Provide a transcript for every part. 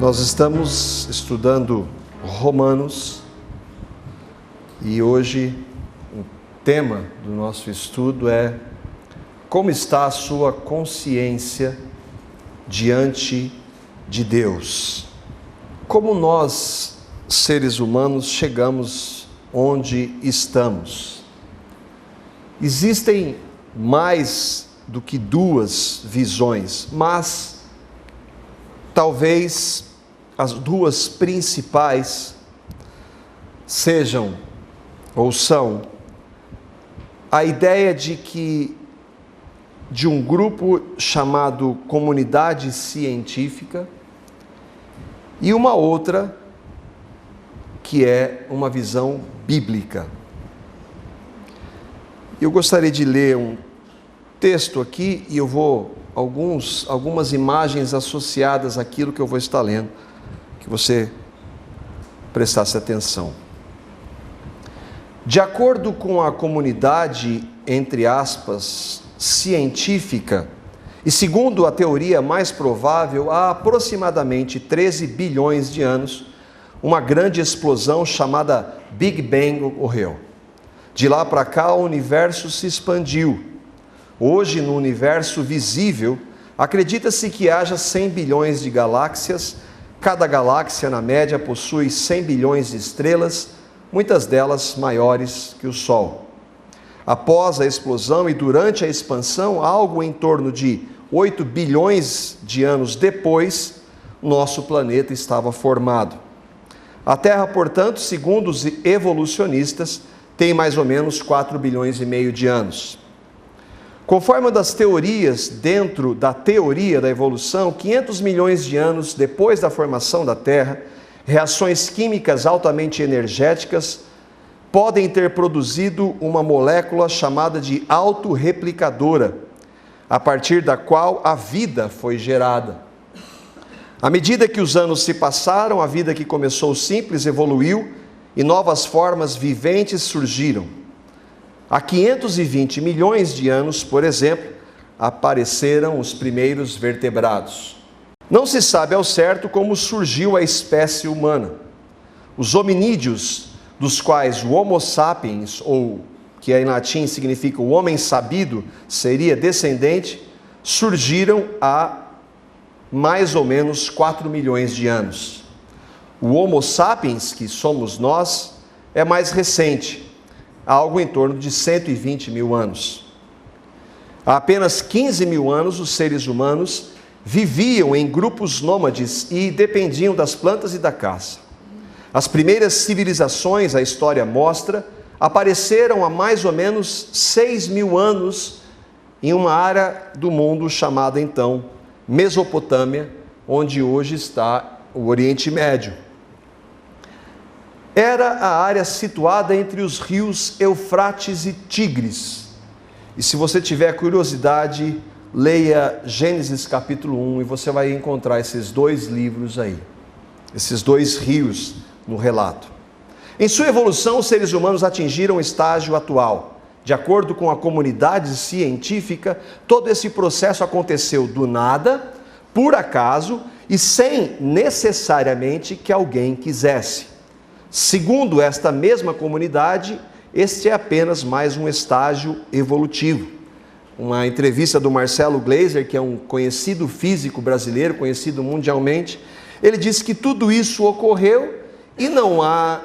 Nós estamos estudando Romanos e hoje o tema do nosso estudo é como está a sua consciência diante de Deus. Como nós, seres humanos, chegamos onde estamos? Existem mais do que duas visões, mas talvez as duas principais sejam ou são a ideia de um grupo chamado comunidade científica e uma outra que é uma visão bíblica. Eu gostaria de ler um texto aqui e eu vou algumas imagens associadas àquilo que eu vou estar lendo, que você prestasse atenção. De acordo com a comunidade, entre aspas, científica, e segundo a teoria mais provável, há aproximadamente 13 bilhões de anos, uma grande explosão chamada Big Bang ocorreu. De lá para cá, o universo se expandiu. Hoje, no universo visível, acredita-se que haja 100 bilhões de galáxias. Cada galáxia, na média, possui 100 bilhões de estrelas, muitas delas maiores que o Sol. Após a explosão e durante a expansão, algo em torno de 8 bilhões de anos depois, nosso planeta estava formado. A Terra, portanto, segundo os evolucionistas, tem mais ou menos 4 bilhões e meio de anos. Conforme uma das teorias dentro da teoria da evolução, 500 milhões de anos depois da formação da Terra, reações químicas altamente energéticas podem ter produzido uma molécula chamada de autorreplicadora, a partir da qual a vida foi gerada. À medida que os anos se passaram, a vida que começou simples evoluiu e novas formas viventes surgiram. Há 520 milhões de anos, por exemplo, apareceram os primeiros vertebrados. Não se sabe ao certo como surgiu a espécie humana. Os hominídeos, dos quais o Homo sapiens, ou que em latim significa o homem sabido, seria descendente, surgiram há mais ou menos 4 milhões de anos. O Homo sapiens, que somos nós, é mais recente, algo em torno de 120 mil anos. Há apenas 15 mil anos, os seres humanos viviam em grupos nômades e dependiam das plantas e da caça. As primeiras civilizações, a história mostra, apareceram há mais ou menos 6 mil anos em uma área do mundo chamada então Mesopotâmia, onde hoje está o Oriente Médio. Era a área situada entre os rios Eufrates e Tigres. E se você tiver curiosidade, leia Gênesis capítulo 1 e você vai encontrar esses dois livros aí, esses dois rios no relato. Em sua evolução, os seres humanos atingiram o estágio atual. De acordo com a comunidade científica, todo esse processo aconteceu do nada, por acaso e sem necessariamente que alguém quisesse. Segundo esta mesma comunidade, este é apenas mais um estágio evolutivo. Uma entrevista do Marcelo Gleiser, que é um conhecido físico brasileiro, conhecido mundialmente, ele disse que tudo isso ocorreu e não há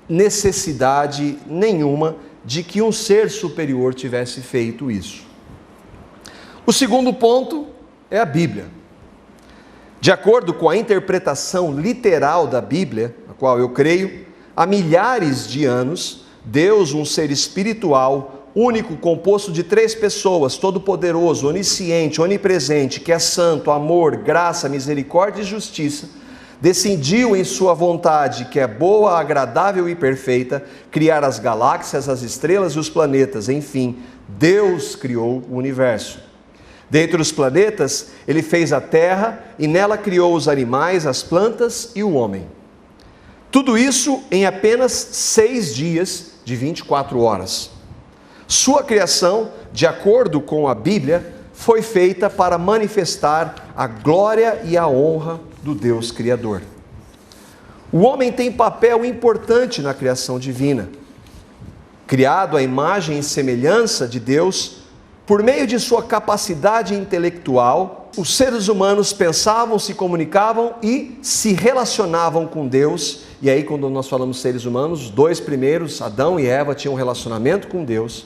necessidade nenhuma de que um ser superior tivesse feito isso. O segundo ponto é a Bíblia. De acordo com a interpretação literal da Bíblia, a qual eu creio, há milhares de anos, Deus, um ser espiritual, único, composto de 3 pessoas, todo-poderoso, onisciente, onipresente, que é santo, amor, graça, misericórdia e justiça, decidiu em sua vontade, que é boa, agradável e perfeita, criar as galáxias, as estrelas e os planetas. Enfim, Deus criou o universo. Dentre os planetas, ele fez a terra e nela criou os animais, as plantas e o homem. Tudo isso em apenas 6 dias de 24 horas. Sua criação, de acordo com a Bíblia, foi feita para manifestar a glória e a honra do Deus Criador. O homem tem papel importante na criação divina. Criado à imagem e semelhança de Deus, por meio de sua capacidade intelectual, os seres humanos pensavam, se comunicavam e se relacionavam com Deus. E aí, quando nós falamos seres humanos, os dois primeiros, Adão e Eva, tinham um relacionamento com Deus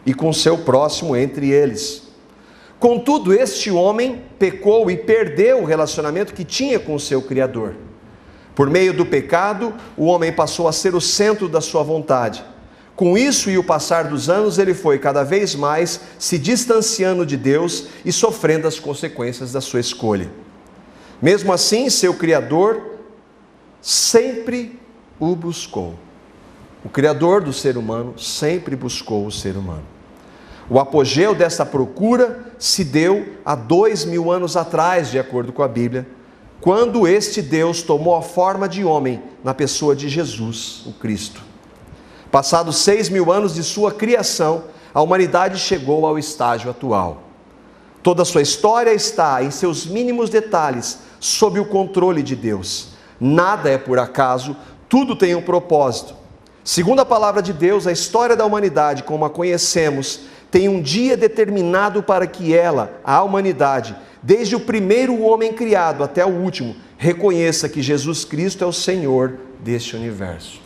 e com o seu próximo entre eles. Contudo, este homem pecou e perdeu o relacionamento que tinha com o seu Criador. Por meio do pecado, o homem passou a ser o centro da sua vontade. Com isso e o passar dos anos, ele foi cada vez mais se distanciando de Deus e sofrendo as consequências da sua escolha. Mesmo assim, seu Criador sempre o buscou. O Criador do ser humano sempre buscou o ser humano. O apogeu dessa procura se deu há 2000 anos atrás, de acordo com a Bíblia, quando este Deus tomou a forma de homem na pessoa de Jesus, o Cristo. Passados 6.000 anos de sua criação, a humanidade chegou ao estágio atual. Toda a sua história está, em seus mínimos detalhes, sob o controle de Deus. Nada é por acaso, tudo tem um propósito. Segundo a palavra de Deus, a história da humanidade, como a conhecemos, tem um dia determinado para que ela, a humanidade, desde o primeiro homem criado até o último, reconheça que Jesus Cristo é o Senhor deste universo.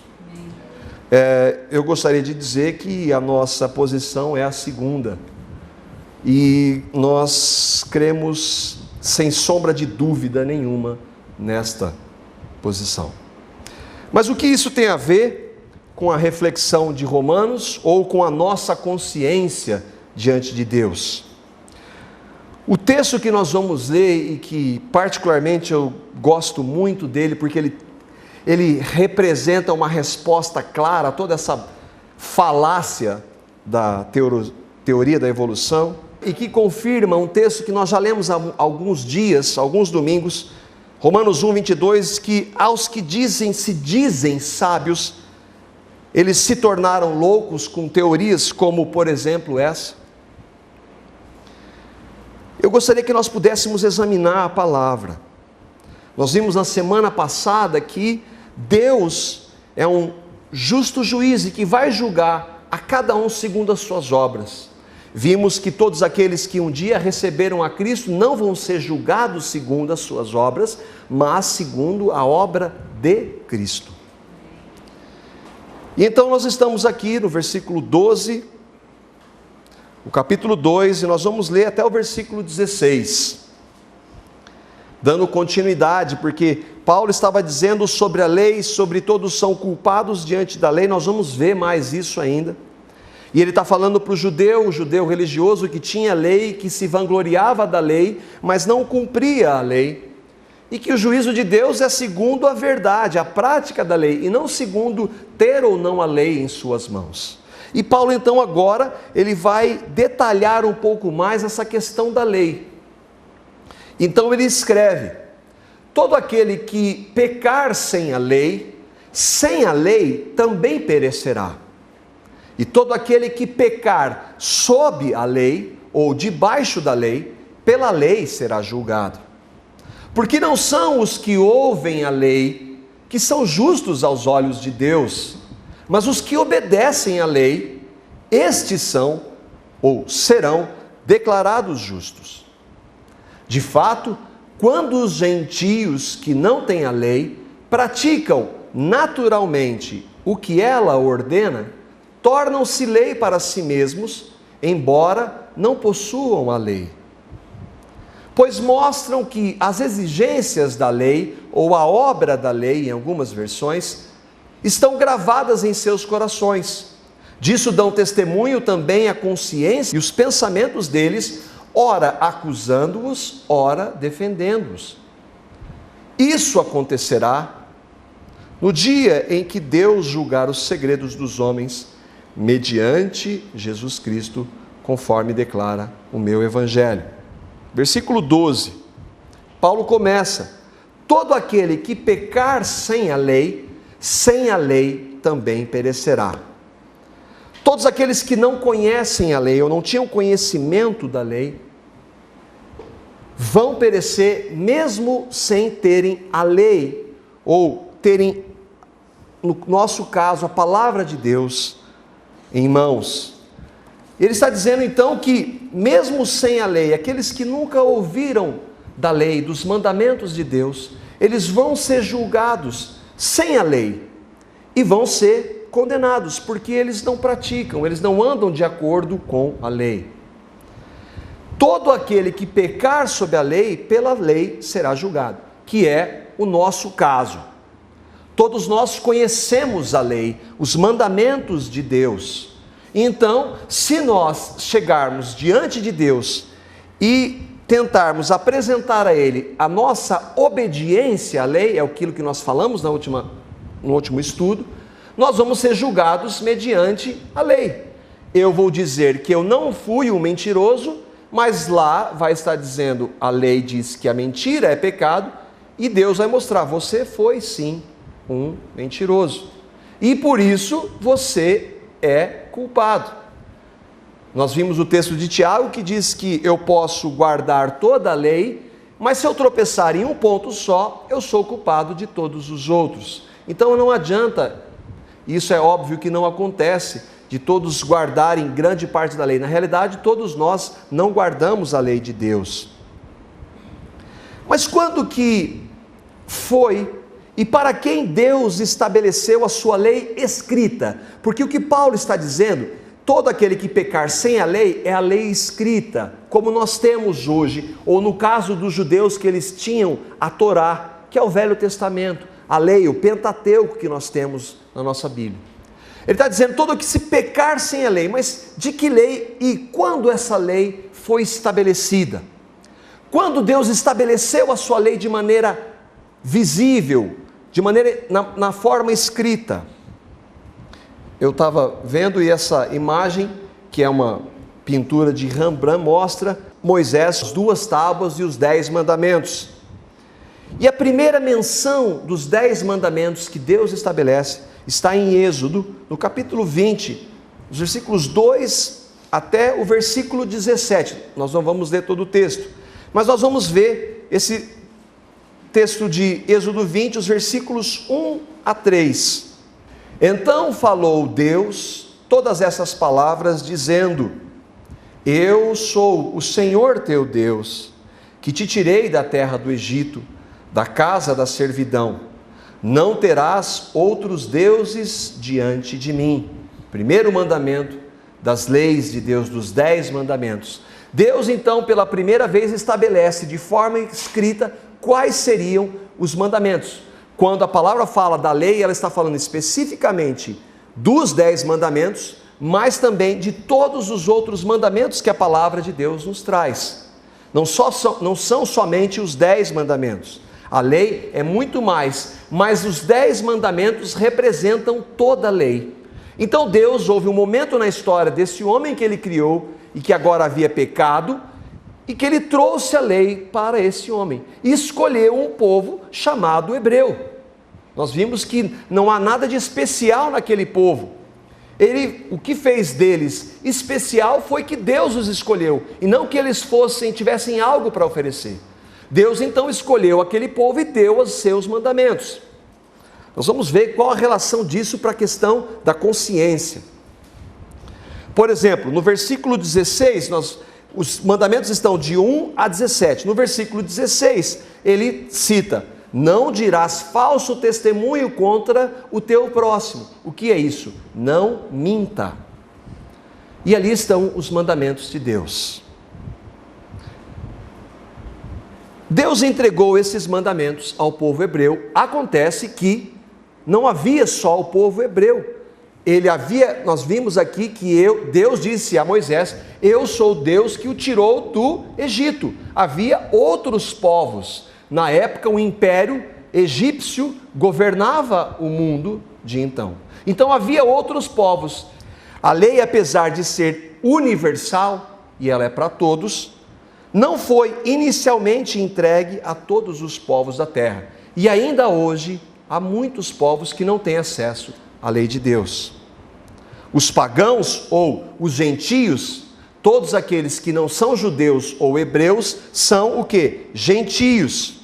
Eu gostaria de dizer que a nossa posição é a segunda. E nós cremos, sem sombra de dúvida nenhuma, nesta posição. Mas o que isso tem a ver com a reflexão de Romanos ou com a nossa consciência diante de Deus? O texto que nós vamos ler e que particularmente eu gosto muito dele, porque ele representa uma resposta clara a toda essa falácia da teoria da evolução, e que confirma um texto que nós já lemos há alguns dias, alguns domingos, Romanos 1:22, que aos que se dizem sábios, eles se tornaram loucos com teorias como, por exemplo, essa. Eu gostaria que nós pudéssemos examinar a palavra. Nós vimos na semana passada que Deus é um justo juiz e que vai julgar a cada um segundo as suas obras. Vimos que todos aqueles que um dia receberam a Cristo não vão ser julgados segundo as suas obras, mas segundo a obra de Cristo. E então nós estamos aqui no versículo 12, o capítulo 2, e nós vamos ler até o versículo 16. Dando continuidade, porque Paulo estava dizendo sobre a lei, sobre todos são culpados diante da lei, nós vamos ver mais isso ainda. E ele está falando para o judeu religioso que tinha lei, que se vangloriava da lei, mas não cumpria a lei. E que o juízo de Deus é segundo a verdade, a prática da lei, e não segundo ter ou não a lei em suas mãos. E Paulo então agora, ele vai detalhar um pouco mais essa questão da lei. Então ele escreve: todo aquele que pecar sem a lei também perecerá. E todo aquele que pecar sob a lei, ou debaixo da lei, pela lei será julgado. Porque não são os que ouvem a lei que são justos aos olhos de Deus, mas os que obedecem à lei, estes são, ou serão, declarados justos. De fato, quando os gentios que não têm a lei praticam naturalmente o que ela ordena, tornam-se lei para si mesmos, embora não possuam a lei. Pois mostram que as exigências da lei, ou a obra da lei em algumas versões, estão gravadas em seus corações. Disso dão testemunho também a consciência e os pensamentos deles, ora acusando-os, ora defendendo-os. Isso acontecerá no dia em que Deus julgar os segredos dos homens, mediante Jesus Cristo, conforme declara o meu Evangelho. Versículo 12, Paulo começa: todo aquele que pecar sem a lei também perecerá. Todos aqueles que não conhecem a lei, ou não tinham conhecimento da lei, vão perecer mesmo sem terem a lei, ou terem, no nosso caso, a palavra de Deus em mãos. Ele está dizendo então que, mesmo sem a lei, aqueles que nunca ouviram da lei, dos mandamentos de Deus, eles vão ser julgados sem a lei e vão ser condenados, porque eles não praticam, eles não andam de acordo com a lei. Todo aquele que pecar sob a lei, pela lei será julgado, que é o nosso caso. Todos nós conhecemos a lei, os mandamentos de Deus. Então, se nós chegarmos diante de Deus e tentarmos apresentar a Ele a nossa obediência à lei, é aquilo que nós falamos no último estudo, nós vamos ser julgados mediante a lei. Eu vou dizer que eu não fui um mentiroso, mas lá vai estar dizendo, a lei diz que a mentira é pecado, e Deus vai mostrar, você foi sim um mentiroso. E por isso você é culpado. Nós vimos o texto de Tiago que diz que eu posso guardar toda a lei, mas se eu tropeçar em um ponto só, eu sou culpado de todos os outros. Então não adianta, isso é óbvio que não acontece, de todos guardarem grande parte da lei. Na realidade, todos nós não guardamos a lei de Deus. Mas quando que foi e para quem Deus estabeleceu a sua lei escrita? Porque o que Paulo está dizendo, todo aquele que pecar sem a lei, é a lei escrita, como nós temos hoje, ou no caso dos judeus que eles tinham a Torá, que é o Velho Testamento, a lei, o Pentateuco que nós temos na nossa Bíblia. Ele está dizendo, todo que se pecar sem a lei, mas de que lei e quando essa lei foi estabelecida? Quando Deus estabeleceu a sua lei de maneira visível, de maneira, na forma escrita. Eu estava vendo e essa imagem, que é uma pintura de Rembrandt, mostra Moisés, as 2 tábuas e os 10 mandamentos. E a primeira menção dos 10 mandamentos que Deus estabelece está em Êxodo, no capítulo 20, os versículos 2 até o versículo 17. Nós não vamos ler todo o texto, mas nós vamos ver esse texto de Êxodo 20, os versículos 1 a 3. Então falou Deus todas essas palavras, dizendo: Eu sou o Senhor teu Deus, que te tirei da terra do Egito, da casa da servidão. Não terás outros deuses diante de mim. Primeiro mandamento das leis de Deus, dos 10 mandamentos. Deus então pela primeira vez estabelece de forma escrita quais seriam os mandamentos. Quando a palavra fala da lei, ela está falando especificamente dos 10 mandamentos, mas também de todos os outros mandamentos que a palavra de Deus nos traz. Não são somente os 10 mandamentos. A lei é muito mais, mas os 10 mandamentos representam toda a lei. Então Deus, houve um momento na história desse homem que ele criou e que agora havia pecado, e que ele trouxe a lei para esse homem, e escolheu um povo chamado hebreu. Nós vimos que não há nada de especial naquele povo. O que fez deles especial foi que Deus os escolheu, e não que eles tivessem algo para oferecer. Deus então escolheu aquele povo e deu os seus mandamentos. Nós vamos ver qual a relação disso para a questão da consciência. Por exemplo, no versículo 16, os mandamentos estão de 1 a 17. No versículo 16, ele cita: Não dirás falso testemunho contra o teu próximo. O que é isso? Não minta. E ali estão os mandamentos de Deus. Deus entregou esses mandamentos ao povo hebreu. Acontece que não havia só o povo hebreu. Nós vimos aqui que Deus disse a Moisés: Eu sou o Deus que o tirou do Egito. Havia outros povos. Na época, o império egípcio governava o mundo de então. Então havia outros povos. A lei, apesar de ser universal, e ela é para todos, não foi inicialmente entregue a todos os povos da terra. E ainda hoje, há muitos povos que não têm acesso à lei de Deus. Os pagãos ou os gentios todos aqueles que não são judeus ou hebreus são o quê? Gentios.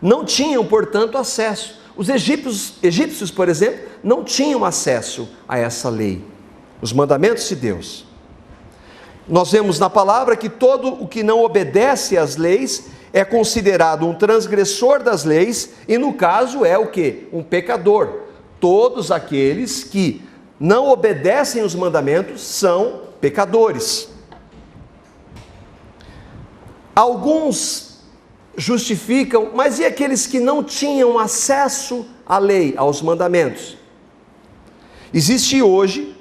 Não tinham, portanto, acesso. Os egípcios, por exemplo, não tinham acesso a essa lei, os mandamentos de Deus. Nós vemos na palavra que todo o que não obedece às leis é considerado um transgressor das leis e, no caso, é o quê? Um pecador. Todos aqueles que não obedecem os mandamentos são pecadores. Alguns justificam, mas e aqueles que não tinham acesso à lei, aos mandamentos? Existe hoje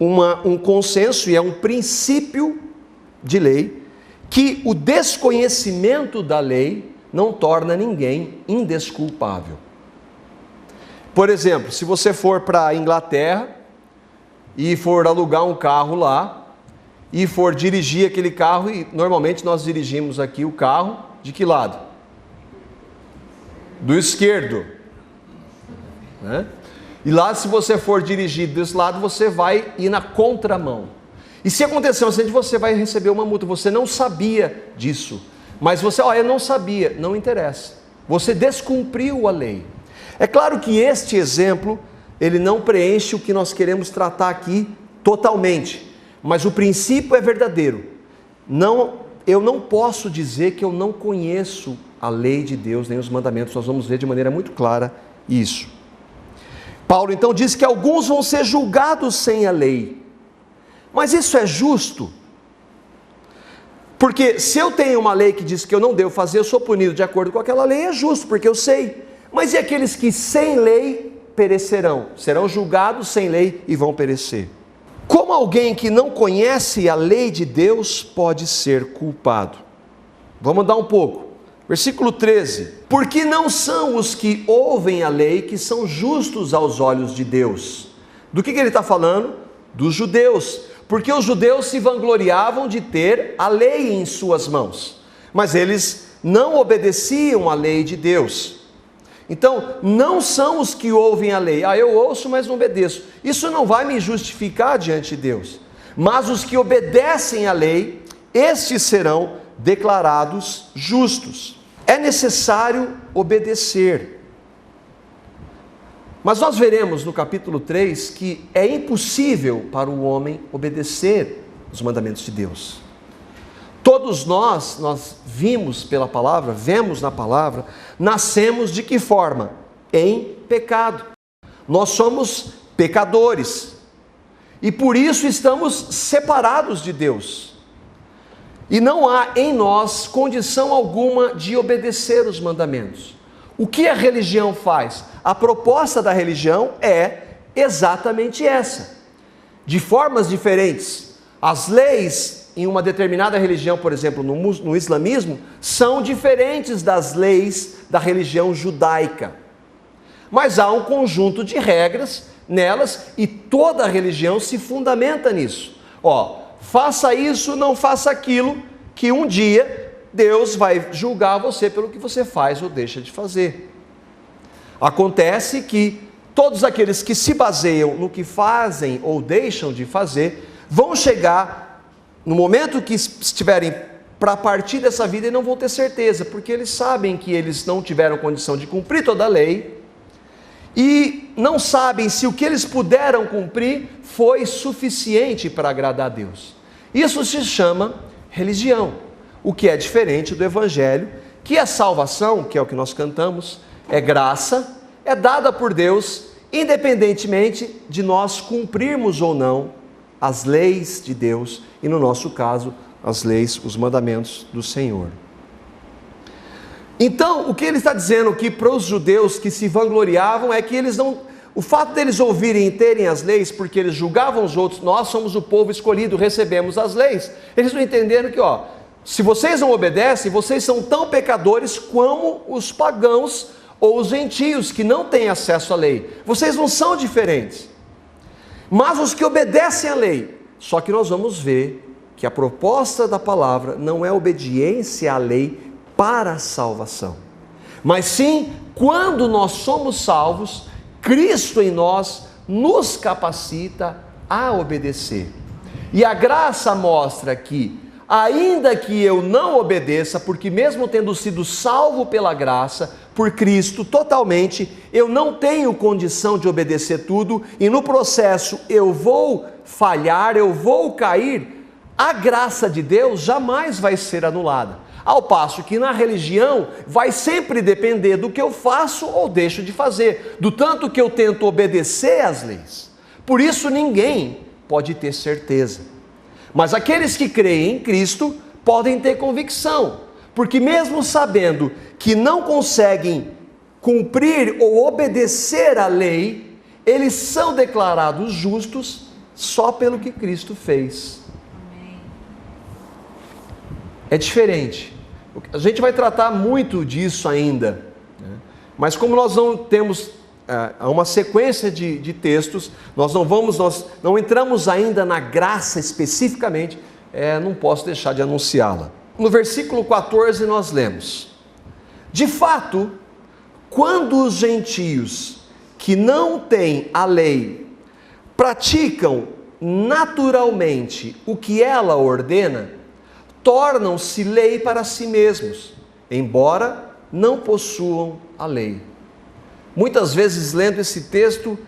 um consenso, e é um princípio de lei, que o desconhecimento da lei não torna ninguém indesculpável. Por exemplo, se você for para a Inglaterra e for alugar um carro lá, e for dirigir aquele carro, e normalmente nós dirigimos aqui o carro, de que lado? Do esquerdo, né? E lá, se você for dirigir desse lado, você vai ir na contramão. E se acontecer um acidente, você vai receber uma multa. Você não sabia disso, mas você, eu não sabia, não interessa. Você descumpriu a lei. É claro que este exemplo, ele não preenche o que nós queremos tratar aqui totalmente, mas o princípio é verdadeiro. Eu não posso dizer que eu não conheço a lei de Deus, nem os mandamentos. Nós vamos ver de maneira muito clara isso. Paulo então diz que alguns vão ser julgados sem a lei. Mas isso é justo? Porque se eu tenho uma lei que diz que eu não devo fazer, eu sou punido de acordo com aquela lei, é justo, porque eu sei. Mas e aqueles que sem lei perecerão? Serão julgados sem lei e vão perecer. Como alguém que não conhece a lei de Deus pode ser culpado? Vamos andar um pouco. Versículo 13. Porque não são os que ouvem a lei que são justos aos olhos de Deus. Do que ele está falando? Dos judeus. Porque os judeus se vangloriavam de ter a lei em suas mãos, mas eles não obedeciam à lei de Deus. Então, não são os que ouvem a lei. Eu ouço, mas não obedeço. Isso não vai me justificar diante de Deus. Mas os que obedecem à lei, estes serão declarados justos. É necessário obedecer. Mas nós veremos no capítulo 3 que é impossível para o homem obedecer os mandamentos de Deus. Todos nós vimos pela palavra, vemos na palavra, nascemos de que forma? Em pecado. Nós somos pecadores. E por isso estamos separados de Deus. E não há em nós condição alguma de obedecer os mandamentos. O que a religião faz? A proposta da religião é exatamente essa. De formas diferentes. As leis em uma determinada religião, por exemplo, no islamismo, são diferentes das leis da religião judaica. Mas há um conjunto de regras nelas e toda a religião se fundamenta nisso. Faça isso, não faça aquilo, que um dia Deus vai julgar você pelo que você faz ou deixa de fazer. Acontece que todos aqueles que se baseiam no que fazem ou deixam de fazer, vão chegar no momento que estiverem para partir dessa vida e não vão ter certeza, porque eles sabem que eles não tiveram condição de cumprir toda a lei e não sabem se o que eles puderam cumprir foi suficiente para agradar a Deus. Isso se chama religião, o que é diferente do evangelho, que a salvação, que é o que nós cantamos, é graça, é dada por Deus, independentemente de nós cumprirmos ou não as leis de Deus, e no nosso caso, as leis, os mandamentos do Senhor. Então, o que ele está dizendo aqui para os judeus que se vangloriavam é que eles não, o fato deles ouvirem e terem as leis, porque eles julgavam os outros, nós somos o povo escolhido, recebemos as leis, eles não entenderam que, se vocês não obedecem, vocês são tão pecadores como os pagãos ou os gentios que não têm acesso à lei. Vocês não são diferentes. Mas os que obedecem à lei, só que nós vamos ver que a proposta da palavra não é obediência à lei para a salvação, mas sim, quando nós somos salvos, Cristo em nós nos capacita a obedecer. E a graça mostra que, ainda que eu não obedeça, porque mesmo tendo sido salvo pela graça, por Cristo totalmente, eu não tenho condição de obedecer tudo, e no processo eu vou falhar, eu vou cair, a graça de Deus jamais vai ser anulada. Ao passo que na religião vai sempre depender do que eu faço ou deixo de fazer, do tanto que eu tento obedecer às leis. Por isso ninguém pode ter certeza. Mas aqueles que creem em Cristo podem ter convicção, porque mesmo sabendo que não conseguem cumprir ou obedecer à lei, eles são declarados justos só pelo que Cristo fez. É diferente. A gente vai tratar muito disso ainda, né? Mas como nós não temos uma sequência de textos, nós não entramos ainda na graça especificamente, não posso deixar de anunciá-la. No versículo 14 nós lemos: de fato, quando os gentios que não têm a lei praticam naturalmente o que ela ordena, tornam-se lei para si mesmos, embora não possuam a lei. Muitas vezes lendo esse texto,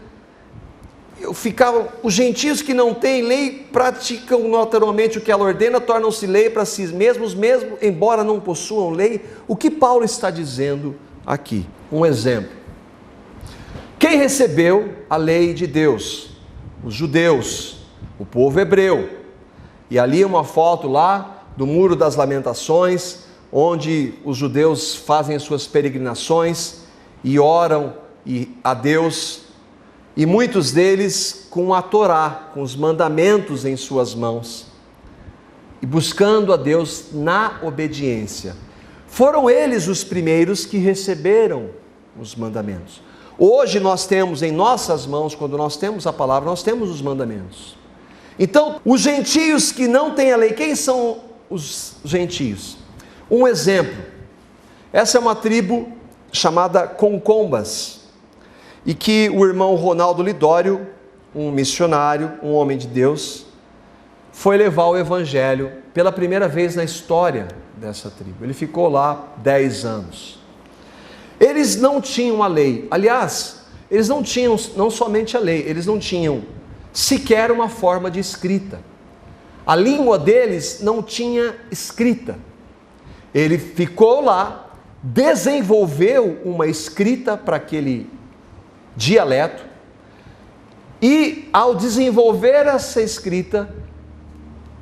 os gentios que não têm lei praticam naturalmente o que ela ordena, tornam-se lei para si mesmos, mesmo embora não possuam lei. O que Paulo está dizendo aqui? Um exemplo. Quem recebeu a lei de Deus? Os judeus, o povo hebreu. E ali uma foto lá do Muro das Lamentações, onde os judeus fazem as suas peregrinações e oram a Deus, e muitos deles com a Torá, com os mandamentos em suas mãos, e buscando a Deus na obediência. Foram eles os primeiros que receberam os mandamentos. Hoje nós temos em nossas mãos, quando nós temos a palavra, nós temos os mandamentos. Então, os gentios que não têm a lei, quem são os gentios? Um exemplo, essa é uma tribo chamada Concombas, e que o irmão Ronaldo Lidório, um missionário, um homem de Deus, foi levar o evangelho pela primeira vez na história dessa tribo. Ele ficou lá 10 anos. Eles não tinham a lei, aliás, eles não tinham não somente a lei, eles não tinham sequer uma forma de escrita. A língua deles não tinha escrita. Ele ficou lá, desenvolveu uma escrita para aquele dialeto, e ao desenvolver essa escrita,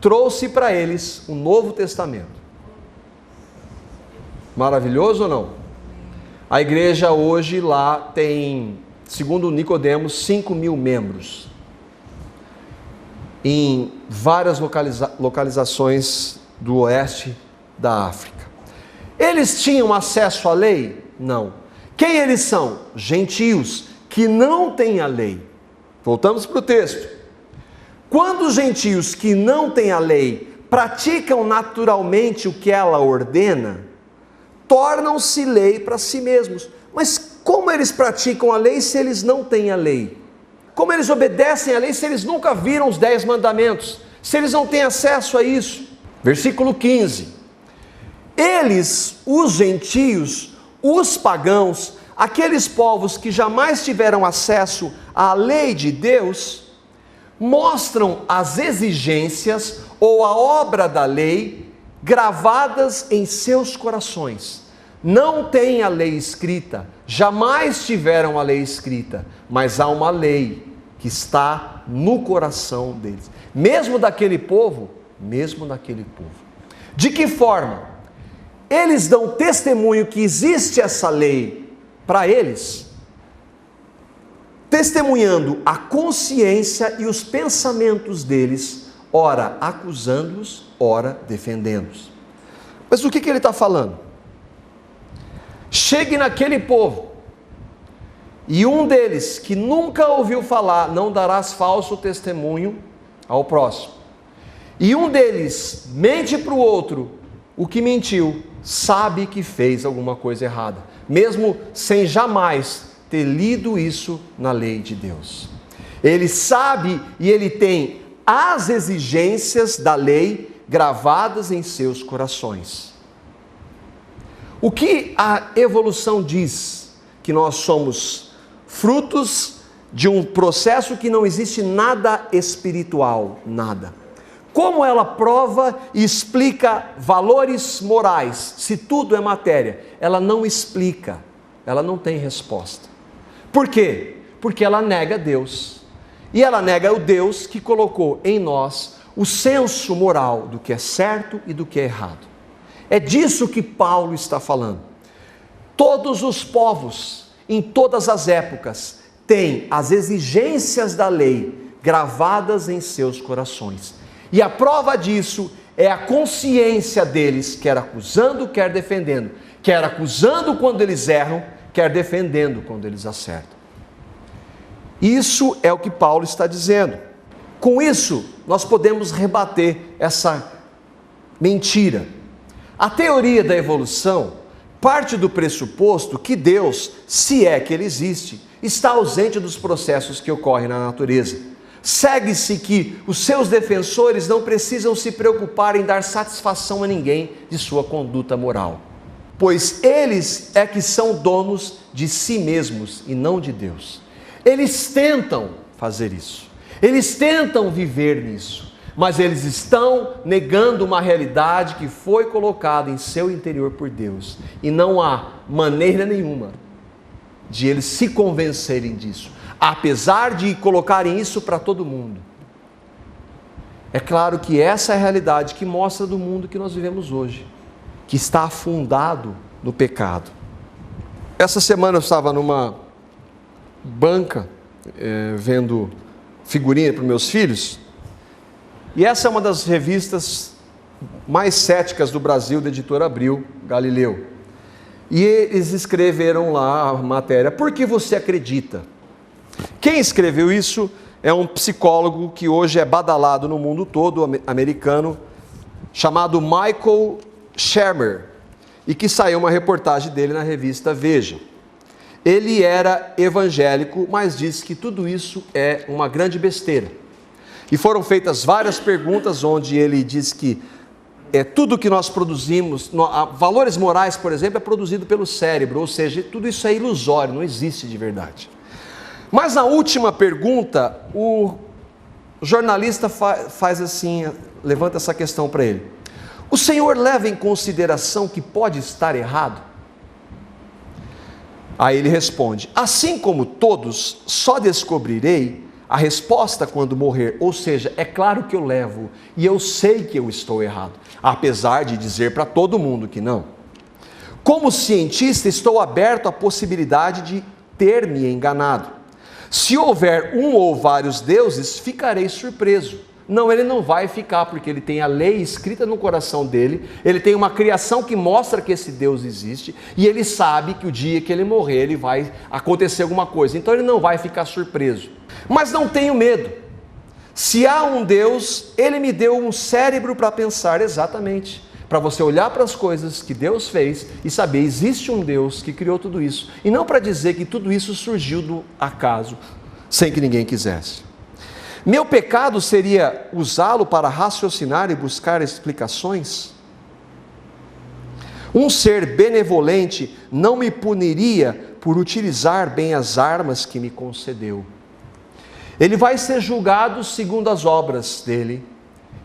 trouxe para eles o Novo Testamento. Maravilhoso ou não? A igreja hoje lá tem, segundo Nicodemos, 5.000 membros, em várias localizações do oeste da África. Eles tinham acesso à lei? Não. Quem eles são? Gentios, que não têm a lei. Voltamos para o texto. Quando os gentios que não têm a lei praticam naturalmente o que ela ordena, tornam-se lei para si mesmos. Mas como eles praticam a lei se eles não têm a lei? Como eles obedecem à lei se eles nunca viram os 10 mandamentos? Se eles não têm acesso a isso? Versículo 15. Eles, os gentios, os pagãos, aqueles povos que jamais tiveram acesso à lei de Deus, mostram as exigências ou a obra da lei gravadas em seus corações. Não têm a lei escrita, jamais tiveram a lei escrita, mas há uma lei que está no coração deles. Mesmo daquele povo, De que forma? Eles dão testemunho que existe essa lei para eles, testemunhando a consciência e os pensamentos deles, ora acusando-os, ora defendendo-os. Mas o que ele está falando? Chegue naquele povo, e um deles que nunca ouviu falar, não darás falso testemunho ao próximo. E um deles mente para o outro, o que mentiu sabe que fez alguma coisa errada, mesmo sem jamais ter lido isso na lei de Deus. Ele sabe e ele tem as exigências da lei gravadas em seus corações. O que a evolução diz? Que nós somos frutos de um processo que não existe nada espiritual, nada. Como ela prova e explica valores morais, se tudo é matéria? Ela não explica, ela não tem resposta. Por quê? Porque ela nega Deus. E ela nega o Deus que colocou em nós o senso moral do que é certo e do que é errado. É disso que Paulo está falando. Todos os povos, em todas as épocas, têm as exigências da lei gravadas em seus corações. E a prova disso é a consciência deles, quer acusando, quer defendendo. Quer acusando quando eles erram, quer defendendo quando eles acertam. Isso é o que Paulo está dizendo. Com isso, nós podemos rebater essa mentira. A teoria da evolução parte do pressuposto que Deus, se é que ele existe, está ausente dos processos que ocorrem na natureza. Segue-se que os seus defensores não precisam se preocupar em dar satisfação a ninguém de sua conduta moral, pois eles é que são donos de si mesmos e não de Deus. Eles tentam fazer isso, eles tentam viver nisso, mas eles estão negando uma realidade que foi colocada em seu interior por Deus, e não há maneira nenhuma de eles se convencerem disso, apesar de colocarem isso para todo mundo. É claro que essa é a realidade que mostra do mundo que nós vivemos hoje, que está afundado no pecado. Essa semana eu estava numa banca, vendo figurinha para os meus filhos, e essa é uma das revistas mais céticas do Brasil, da editora Abril, Galileu. E eles escreveram lá a matéria, por que você acredita? Quem escreveu isso é um psicólogo que hoje é badalado no mundo todo, americano, chamado Michael Shermer, e que saiu uma reportagem dele na revista Veja. Ele era evangélico, mas disse que tudo isso é uma grande besteira. E foram feitas várias perguntas onde ele diz que tudo que nós produzimos, valores morais, por exemplo, é produzido pelo cérebro, ou seja, tudo isso é ilusório, não existe de verdade. Mas na última pergunta, o jornalista faz assim, levanta essa questão para ele. O senhor leva em consideração que pode estar errado? Aí ele responde, assim como todos, só descobrirei a resposta quando morrer. Ou seja, é claro que eu levo, e eu sei que eu estou errado, apesar de dizer para todo mundo que não. Como cientista, estou aberto à possibilidade de ter me enganado. Se houver um ou vários deuses, ficarei surpreso. Não, ele não vai ficar, porque ele tem a lei escrita no coração dele, ele tem uma criação que mostra que esse Deus existe, e ele sabe que o dia que ele morrer, ele vai acontecer alguma coisa, então ele não vai ficar surpreso. Mas não tenho medo. Se há um Deus, ele me deu um cérebro para pensar exatamente, para você olhar para as coisas que Deus fez e saber, existe um Deus que criou tudo isso, e não para dizer que tudo isso surgiu do acaso, sem que ninguém quisesse. Meu pecado seria usá-lo para raciocinar e buscar explicações? Um ser benevolente não me puniria por utilizar bem as armas que me concedeu. Ele vai ser julgado segundo as obras dele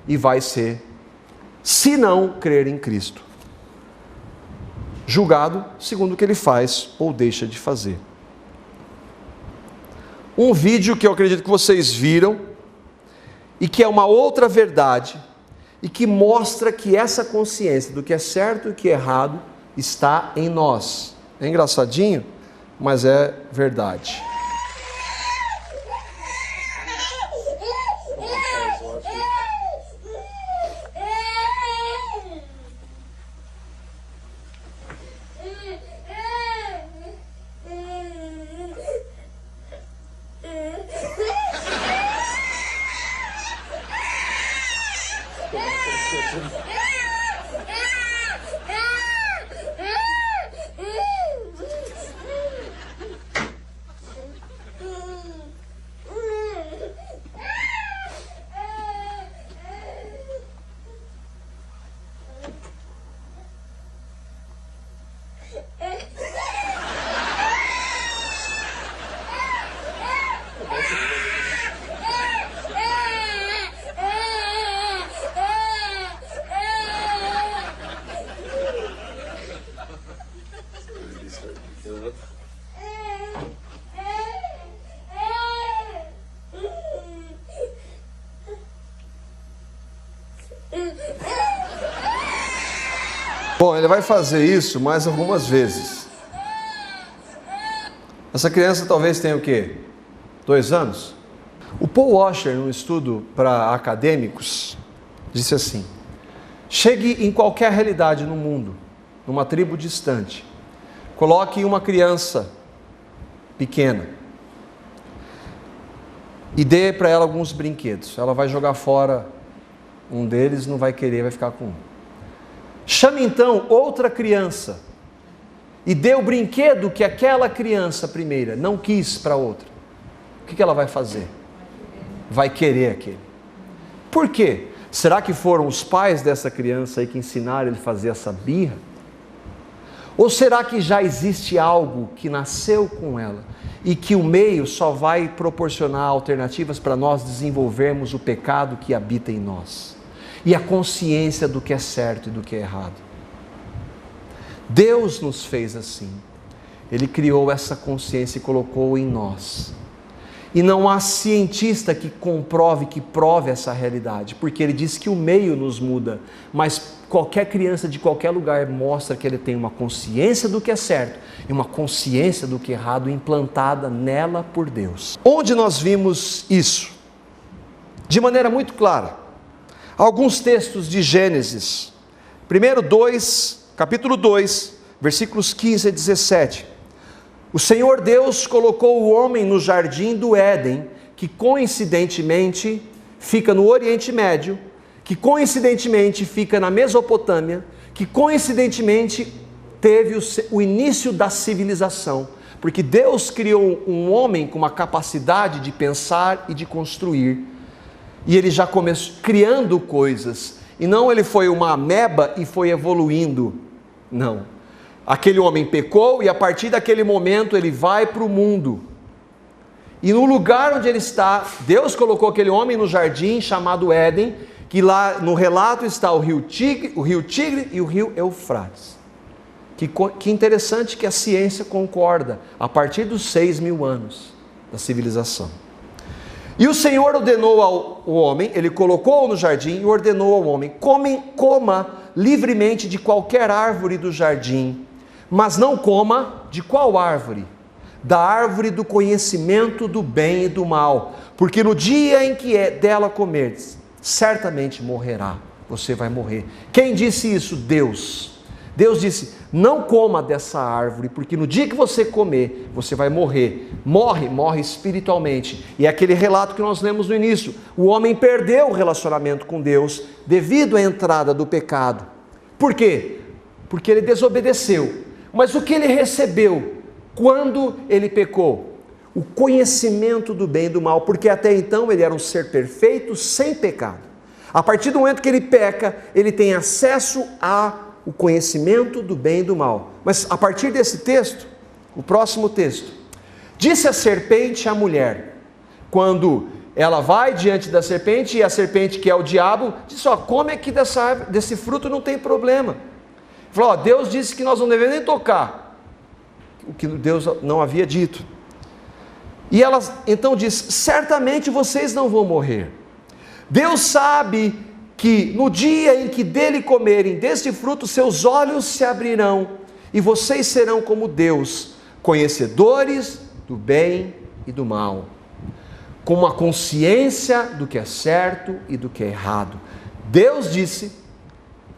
e vai ser, se não crer em Cristo, julgado segundo o que ele faz ou deixa de fazer. Um vídeo que eu acredito que vocês viram e que é uma outra verdade e que mostra que essa consciência do que é certo e o que é errado está em nós. É engraçadinho, mas é verdade. Bom, ele vai fazer isso mais algumas vezes. Essa criança talvez tenha o quê? 2 anos? O Paul Washer, num estudo para acadêmicos, disse assim: chegue em qualquer realidade no mundo, numa tribo distante, coloque uma criança pequena e dê para ela alguns brinquedos. Ela vai jogar fora um deles, não vai querer, vai ficar com um. Chame então outra criança e dê o brinquedo que aquela criança primeira não quis para outra. O que ela vai fazer? Vai querer aquele. Por quê? Será que foram os pais dessa criança aí que ensinaram ele a fazer essa birra? Ou será que já existe algo que nasceu com ela e que o meio só vai proporcionar alternativas para nós desenvolvermos o pecado que habita em nós e a consciência do que é certo e do que é errado? Deus nos fez assim. Ele criou essa consciência e colocou em nós. E não há cientista que comprove, que prove essa realidade, porque ele diz que o meio nos muda, mas qualquer criança de qualquer lugar mostra que ele tem uma consciência do que é certo e uma consciência do que é errado implantada nela por Deus. Onde nós vimos isso? De maneira muito clara. Alguns textos de Gênesis. Capítulo 2, versículos 15 a 17. O Senhor Deus colocou o homem no jardim do Éden, que coincidentemente fica no Oriente Médio, que coincidentemente fica na Mesopotâmia, que coincidentemente teve o início da civilização, porque Deus criou um homem com uma capacidade de pensar e de construir, e ele já começou criando coisas, e não ele foi uma ameba e foi evoluindo, não. Aquele homem pecou e a partir daquele momento ele vai para o mundo. E no lugar onde ele está, Deus colocou aquele homem no jardim chamado Éden, que lá no relato está o rio Tigre e o rio Eufrates. Que interessante que a ciência concorda a partir dos 6.000 anos da civilização. E o Senhor ordenou ao homem, ele colocou-o no jardim e ordenou ao homem: coma livremente de qualquer árvore do jardim, mas não coma de qual árvore? Da árvore do conhecimento do bem e do mal, porque no dia em que dela comerdes, certamente morrerá, você vai morrer. Quem disse isso? Deus. Deus disse: não coma dessa árvore, porque no dia que você comer, você vai morrer. Morre espiritualmente. E é aquele relato que nós lemos no início: o homem perdeu o relacionamento com Deus devido à entrada do pecado. Por quê? Porque ele desobedeceu. Mas o que ele recebeu quando ele pecou? O conhecimento do bem e do mal, porque até então ele era um ser perfeito, sem pecado. A partir do momento que ele peca, ele tem acesso ao conhecimento do bem e do mal. Mas a partir desse texto, o próximo texto: disse a serpente à mulher, quando ela vai diante da serpente, e a serpente, que é o diabo, diz: ó, come aqui desse fruto, não tem problema. Falou: ó, Deus disse que nós não devemos nem tocar, o que Deus não havia dito. E ela então diz: certamente vocês não vão morrer. Deus sabe que no dia em que dele comerem deste fruto, seus olhos se abrirão e vocês serão como Deus, conhecedores do bem e do mal, com uma consciência do que é certo e do que é errado. Deus disse,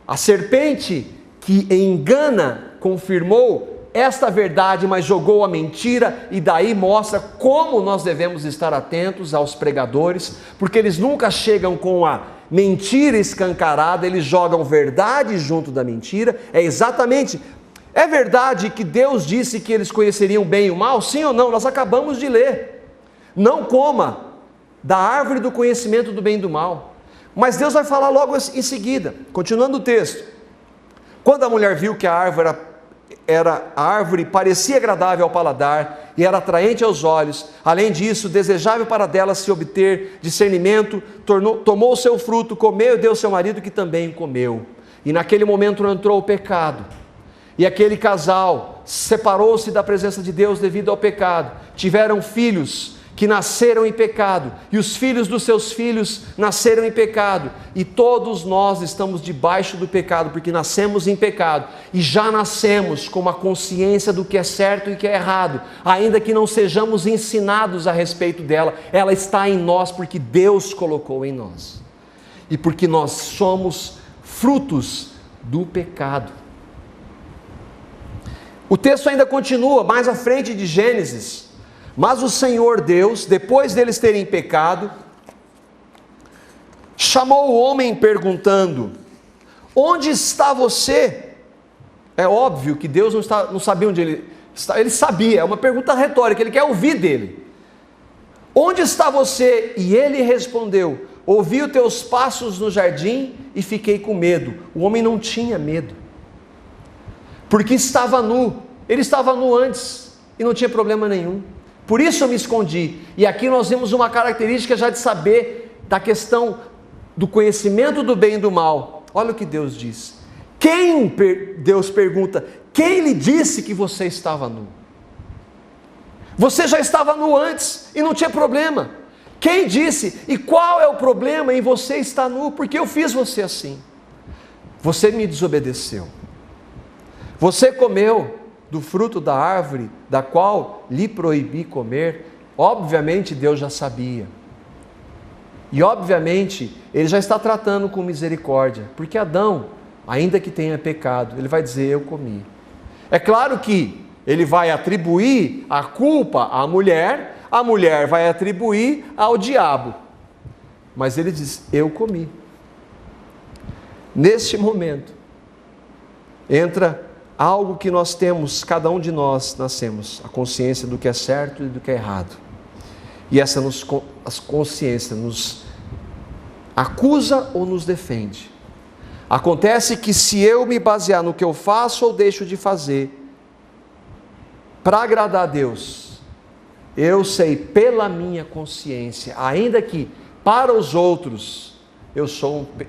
a serpente que engana confirmou esta verdade, mas jogou a mentira, e daí mostra como nós devemos estar atentos aos pregadores, porque eles nunca chegam com a mentira escancarada, eles jogam verdade junto da mentira. É verdade que Deus disse que eles conheceriam o bem e o mal? Sim ou não? Nós acabamos de ler: não coma da árvore do conhecimento do bem e do mal. Mas Deus vai falar logo em seguida, continuando o texto: quando a mulher viu que a árvore parecia agradável ao paladar e era atraente aos olhos, além disso, desejável para dela se obter discernimento, tomou o seu fruto, comeu e deu ao seu marido, que também comeu. E naquele momento entrou o pecado, e aquele casal separou-se da presença de Deus devido ao pecado, tiveram filhos que nasceram em pecado, e os filhos dos seus filhos nasceram em pecado, e todos nós estamos debaixo do pecado, porque nascemos em pecado, e já nascemos com uma consciência do que é certo e que é errado, ainda que não sejamos ensinados a respeito dela, ela está em nós, porque Deus colocou em nós, e porque nós somos frutos do pecado. O texto ainda continua, mais à frente de Gênesis: mas o Senhor Deus, depois deles terem pecado, chamou o homem perguntando: onde está você? É óbvio que Deus não sabia onde ele está. Ele sabia, é uma pergunta retórica, ele quer ouvir dele. Onde está você? E ele respondeu: ouvi os teus passos no jardim e fiquei com medo. O homem não tinha medo, porque estava nu. Ele estava nu antes e não tinha problema nenhum. Por isso eu me escondi. E aqui nós vemos uma característica já de saber da questão do conhecimento do bem e do mal. Olha o que Deus diz. Deus pergunta: quem lhe disse que você estava nu? Você já estava nu antes e não tinha problema. Quem disse? E qual é o problema em você estar nu? Porque eu fiz você assim. Você me desobedeceu. Você comeu do fruto da árvore, da qual lhe proibi comer. Obviamente Deus já sabia, e obviamente Ele já está tratando com misericórdia, porque Adão, ainda que tenha pecado, ele vai dizer: eu comi. É claro que ele vai atribuir a culpa à mulher, a mulher vai atribuir ao diabo, mas ele diz: eu comi. Neste momento entra algo que nós temos, cada um de nós nascemos, a consciência do que é certo e do que é errado. E essa consciência nos acusa ou nos defende. Acontece que se eu me basear no que eu faço ou deixo de fazer, para agradar a Deus, eu sei pela minha consciência, ainda que para os outros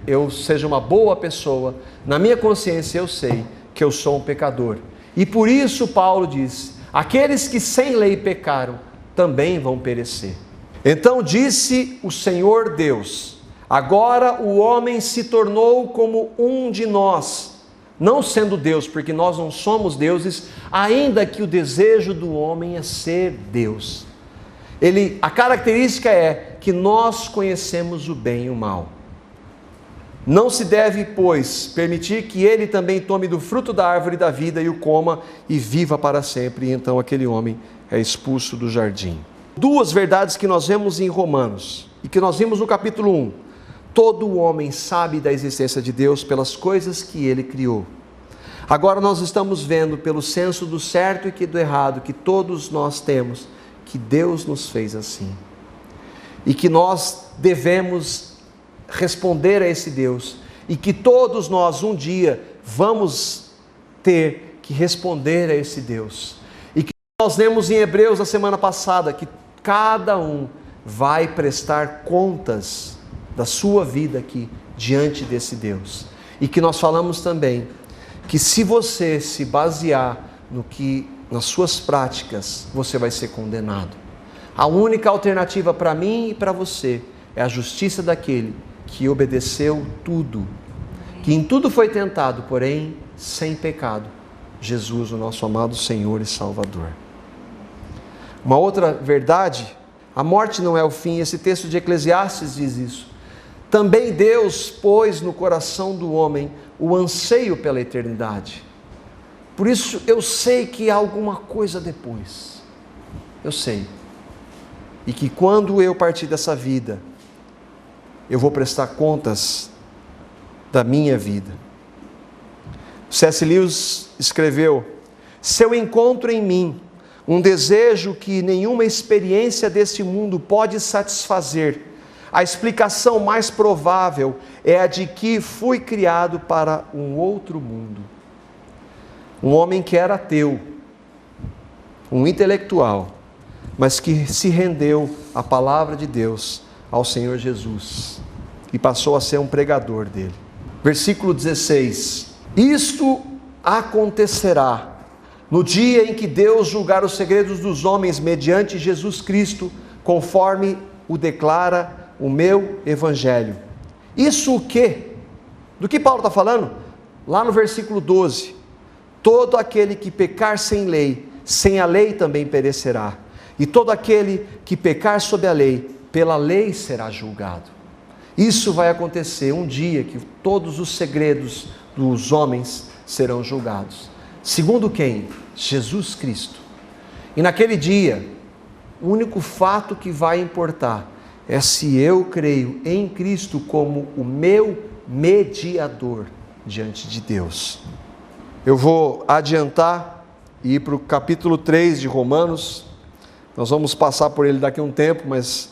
eu seja uma boa pessoa, na minha consciência eu sei que eu sou um pecador. E por isso Paulo diz: aqueles que sem lei pecaram, também vão perecer. Então disse o Senhor Deus: agora o homem se tornou como um de nós, não sendo Deus, porque nós não somos deuses, ainda que o desejo do homem é ser Deus. A característica é que nós conhecemos o bem e o mal. Não se deve, pois, permitir que ele também tome do fruto da árvore da vida e o coma e viva para sempre. E então aquele homem é expulso do jardim. Duas verdades que nós vemos em Romanos e que nós vimos no capítulo 1. Todo homem sabe da existência de Deus pelas coisas que ele criou. Agora nós estamos vendo pelo senso do certo e do errado que todos nós temos, que Deus nos fez assim. E que nós devemos responder a esse Deus, e que todos nós um dia vamos ter que responder a esse Deus, e que nós lemos em Hebreus na semana passada, que cada um vai prestar contas da sua vida aqui, diante desse Deus, e que nós falamos também, que se você se basear nas suas práticas, você vai ser condenado. A única alternativa para mim e para você é a justiça daquele que obedeceu tudo, que em tudo foi tentado, porém sem pecado, Jesus, o nosso amado Senhor e Salvador. Uma outra verdade: a morte não é o fim. Esse texto de Eclesiastes diz isso. Também Deus pôs no coração do homem o anseio pela eternidade. Por isso eu sei que há alguma coisa depois, eu sei, e que quando eu partir dessa vida, eu vou prestar contas da minha vida. C.S. Lewis escreveu: se eu encontro em mim um desejo que nenhuma experiência deste mundo pode satisfazer, a explicação mais provável é a de que fui criado para um outro mundo. Um homem que era ateu, um intelectual, mas que se rendeu à palavra de Deus, ao Senhor Jesus, e passou a ser um pregador dele. Versículo 16: isto acontecerá no dia em que Deus julgar os segredos dos homens mediante Jesus Cristo, conforme o declara o meu Evangelho. Isso o quê? Do que Paulo está falando? Lá no versículo 12: todo aquele que pecar sem lei, sem a lei também perecerá. E todo aquele que pecar sob a lei, pela lei será julgado. Isso vai acontecer um dia que todos os segredos dos homens serão julgados. Segundo quem? Jesus Cristo. E naquele dia, o único fato que vai importar é se eu creio em Cristo como o meu mediador diante de Deus. Eu vou adiantar e ir para o capítulo 3 de Romanos. Nós vamos passar por ele daqui a um tempo, mas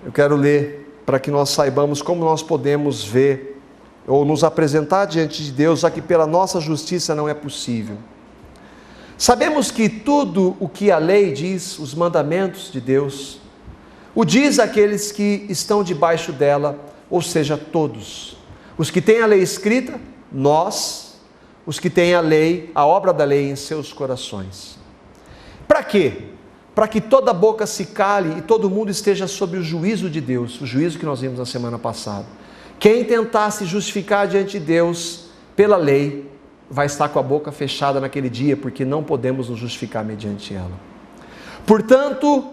eu quero ler para que nós saibamos como nós podemos ver ou nos apresentar diante de Deus, já que pela nossa justiça não é possível. Sabemos que tudo o que a lei diz, os mandamentos de Deus, o diz àqueles que estão debaixo dela, ou seja, todos. Os que têm a lei escrita, nós, os que têm a lei, a obra da lei em seus corações. Para quê? Para que toda boca se cale e todo mundo esteja sob o juízo de Deus, o juízo que nós vimos na semana passada. Quem tentar se justificar diante de Deus pela lei, vai estar com a boca fechada naquele dia, porque não podemos nos justificar mediante ela. Portanto,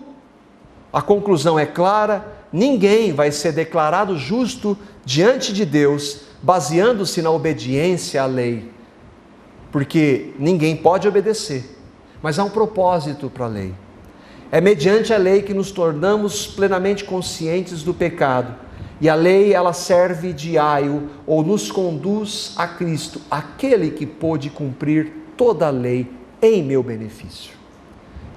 a conclusão é clara: ninguém vai ser declarado justo diante de Deus, baseando-se na obediência à lei, porque ninguém pode obedecer, mas há um propósito para a lei. É mediante a lei que nos tornamos plenamente conscientes do pecado, e a lei, ela serve de aio, ou nos conduz a Cristo, aquele que pôde cumprir toda a lei em meu benefício.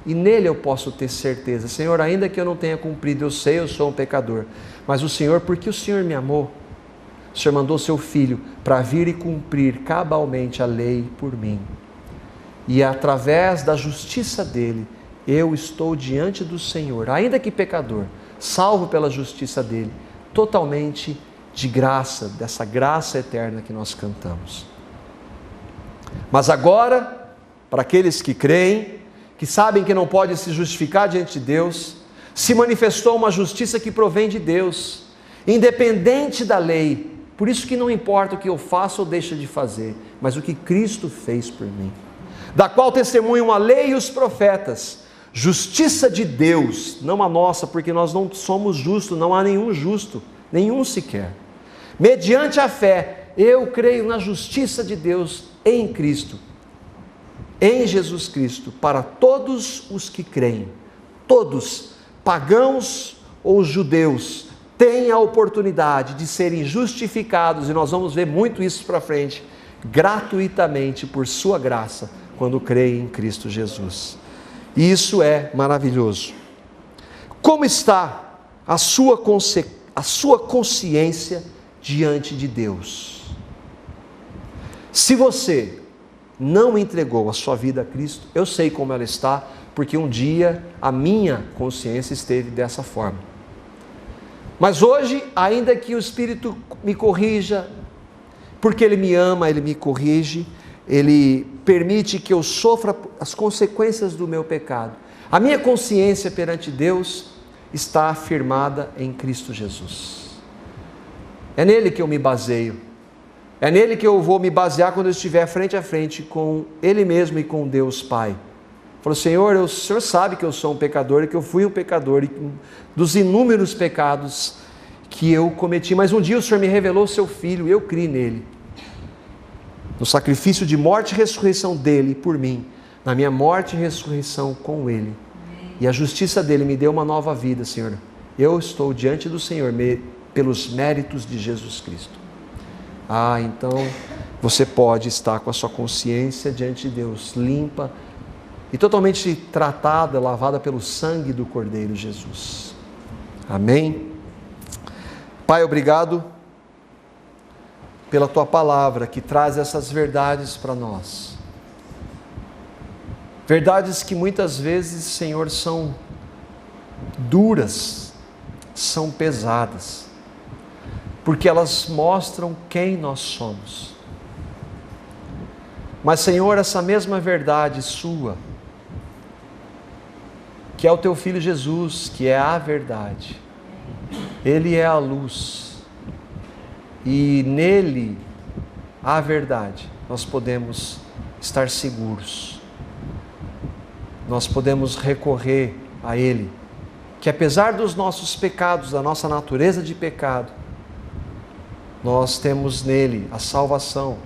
E nele eu posso ter certeza: Senhor, ainda que eu não tenha cumprido, eu sei, eu sou um pecador, mas o Senhor, porque o Senhor me amou, o Senhor mandou seu Filho para vir e cumprir cabalmente a lei por mim. E através da justiça dele, eu estou diante do Senhor, ainda que pecador, salvo pela justiça dele, totalmente de graça, dessa graça eterna que nós cantamos. Mas agora, para aqueles que creem, que sabem que não podem se justificar diante de Deus, se manifestou uma justiça que provém de Deus, independente da lei. Por isso que não importa o que eu faço ou deixo de fazer, mas o que Cristo fez por mim, da qual testemunham a lei e os profetas. Justiça de Deus, não a nossa, porque nós não somos justos, não há nenhum justo, nenhum sequer. Mediante a fé, eu creio na justiça de Deus em Cristo, em Jesus Cristo, para todos os que creem. Todos, pagãos ou judeus, têm a oportunidade de serem justificados, e nós vamos ver muito isso para frente, gratuitamente por sua graça, quando creem em Cristo Jesus. E isso é maravilhoso. Como está a sua consciência diante de Deus? Se você não entregou a sua vida a Cristo, eu sei como ela está, porque um dia a minha consciência esteve dessa forma. Mas hoje, ainda que o Espírito me corrija, porque Ele me ama, Ele me corrige, Ele permite que eu sofra as consequências do meu pecado, a minha consciência perante Deus está afirmada em Cristo Jesus. É nele que eu me baseio, é nele que eu vou me basear quando eu estiver frente a frente com Ele mesmo e com Deus Pai. Falou: Senhor, o Senhor sabe que eu sou um pecador e que eu fui um pecador, e dos inúmeros pecados que eu cometi, mas um dia o Senhor me revelou o seu Filho e eu criei nele, no sacrifício de morte e ressurreição dele por mim, na minha morte e ressurreição com ele, e a justiça dele me deu uma nova vida. Senhor, eu estou diante do Senhor pelos méritos de Jesus Cristo. Então você pode estar com a sua consciência diante de Deus limpa e totalmente tratada, lavada pelo sangue do Cordeiro Jesus. Amém? Pai, obrigado pela Tua palavra que traz essas verdades para nós. Verdades que muitas vezes, Senhor, são duras, são pesadas, porque elas mostram quem nós somos. Mas, Senhor, essa mesma verdade sua, que é o teu Filho Jesus, que é a verdade. Ele é a luz. E nele, a verdade, nós podemos estar seguros. Nós podemos recorrer a Ele, que apesar dos nossos pecados, da nossa natureza de pecado, nós temos nele a salvação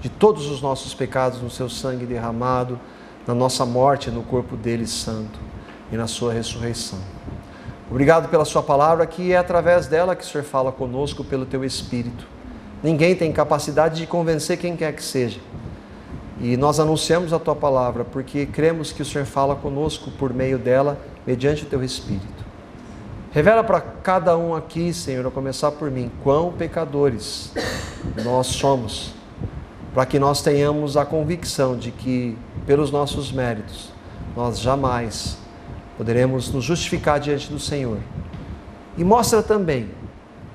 de todos os nossos pecados no seu sangue derramado, na nossa morte no corpo dele santo e na sua ressurreição. Obrigado pela sua palavra, que é através dela que o Senhor fala conosco pelo teu Espírito. Ninguém tem capacidade de convencer quem quer que seja. E nós anunciamos a tua palavra porque cremos que o Senhor fala conosco por meio dela, mediante o teu Espírito. Revela para cada um aqui, Senhor, a começar por mim, quão pecadores nós somos, para que nós tenhamos a convicção de que, pelos nossos méritos, nós jamais poderemos nos justificar diante do Senhor. E mostra também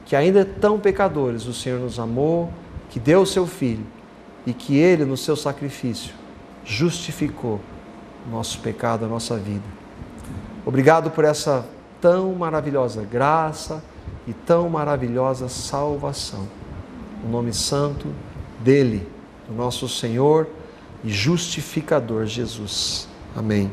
que ainda tão pecadores o Senhor nos amou, que deu o seu Filho e que Ele, no seu sacrifício, justificou o nosso pecado, a nossa vida. Obrigado por essa tão maravilhosa graça e tão maravilhosa salvação. O nome santo dele, do nosso Senhor e justificador Jesus. Amém.